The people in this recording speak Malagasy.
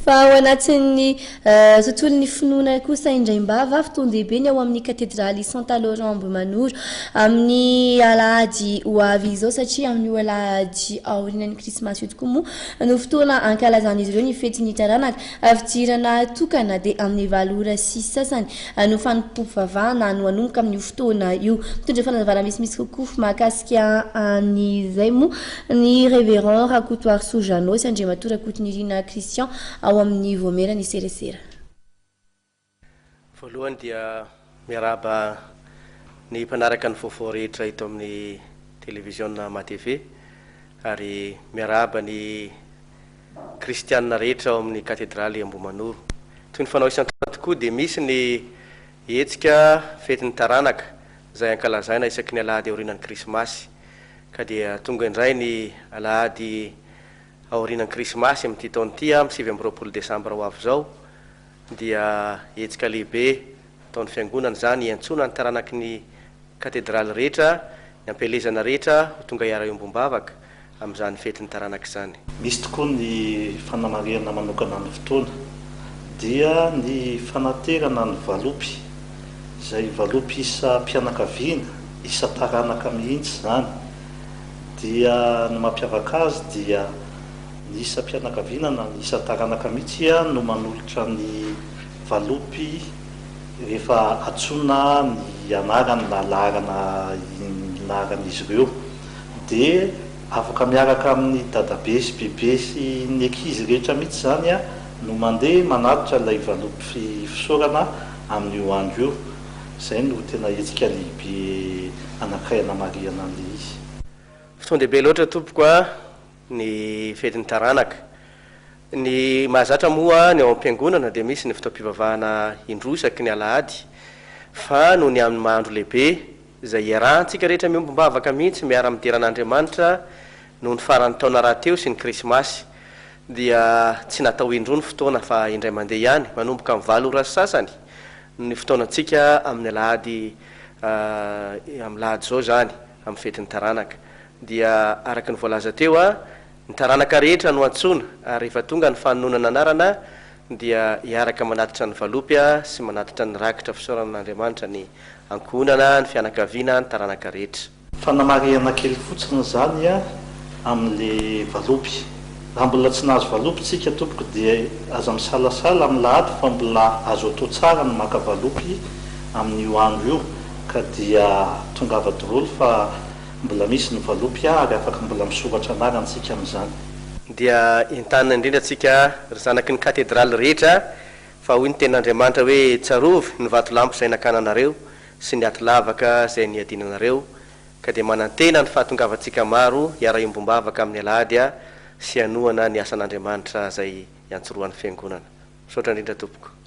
fa ao anatin'ny tontolon'ny finoana kosa indray-mbava fotoan-dehibe ny ao amin'ny katedraly Santa Laurent Ambohimanoro amin'ny alahady ho avy izao satria amin'ny alahady aorianan'ny krismasy io tokoa moa no fotoana ankalazan'izy ireo ny fetin'ny taranaka fidirana tokana dia amin'ny valora sy sasany no fanompoam-pivavahana no hanomboka amin'ny fotoana io mitondra fanazavana misimisy kokoa mahakasika an'izay moa ny révérend Rakotoary Sojanao sy Andriamatora Kotonirina Christian ao amin'ny voamerana iserasera. Voalohany dia miaraba ny mpanaraka ny vaovao rehetra ito amin'ny télévision Ma-TV ary miaraba ny kristianina rehetra ao amin'ny katedraly Ambohimanoro. Toy ny fanao isan-taona tokoa dia misy ny hetsika fetin'ny taranaka izay ankalazaina isaky ny alahady aorianan'ny krismasy ka dia tonga indray ny alahady aorianan'ny krismasy amin'ity taona ity amin'ny 7 Desambra ho avy zao dia hetsika lehibe taon'ny fiangonana zany iantsona ny taranaky ny katedraly rehetra ny ampelezana rehetra ho tonga hiara-iombom-bavaka amin'izany fetin'ny taranaka izany. Misy tokoa ny fanamariana manokana ny fotoana dia ny fanaterana ny valopy izay valopy isa mpianakaviana isa taranaka mihitsy zany dia ny mampiavaka azy dia ny isa mpianakaviana na ny isa taranaka mihitsy no manolotra ny valopy rehefa atsona ny anarany na laran'izy ireo dia afaka miaraka amin'ny dadabe sy bebe sy ny ankizy rehetra mihitsy zany no mandeha manatitra ilay valopy fisaorana amin'io andro io. Izay no tena hetsika lehibe anankiray anamariana an'ilay izy. Fotoan-dehibe loatra tompoko ny fetin'ny taranaka. Ny mahazatra moa ny ao am-piangonana dia misy ny fotoam-pivavahana indrosaky ny alahady fa no ny amin'ny mahandro lehibe izay iarahantsika rehetra miombom-bavaka mihitsy miara miteran'Andriamanitra no ny faran'ny taona rahateo sy ny krismasy dia tsy natao indro ny fotoana fa indray mandeha ihany manomboka amin'ny 7 ora sasany ny fotoanantsika amin'ny alahady amin'ny lahady zao zany amin'ny fetin'ny taranaka dia araky ny voalaza teo ny taranaka rehetra no antsona ary rehefa tonga ny fanononana anarana dia hiaraka manatitra ny valopy sy manatitra ny rakitra fisaoran'Andriamanitra ny ankonana ny fianakaviana ny taranaka rehetra. Fanamariana kely fotsiny zany amin'le valopy. Raha mbola tsy nahazo valopy tsika tompoko dia aza misalasala amin'ny lahady fa mbola azo atao tsara ny maka valopy amin'io andro io ka dia tonga avadorolo fa mbola misy ny valopy ary afaka mbola misoratra anarantsika amin'izany. Dia entanina indrindra tsika ry zanaky ny katedraly rehetra fa hoy ny ten'Andriamanitra hoe tsarovy ny vatolampy izay nakananareo sy ny aty lavaka izay niadinanareo ka dia manantena ny fahatongavantsika maro hiara-iombom-bavaka amin'ny alahady sy hanohana ny asan'Andriamanitra izay iantsoroan'ny fiangonana. Misaotra indrindra tompoko.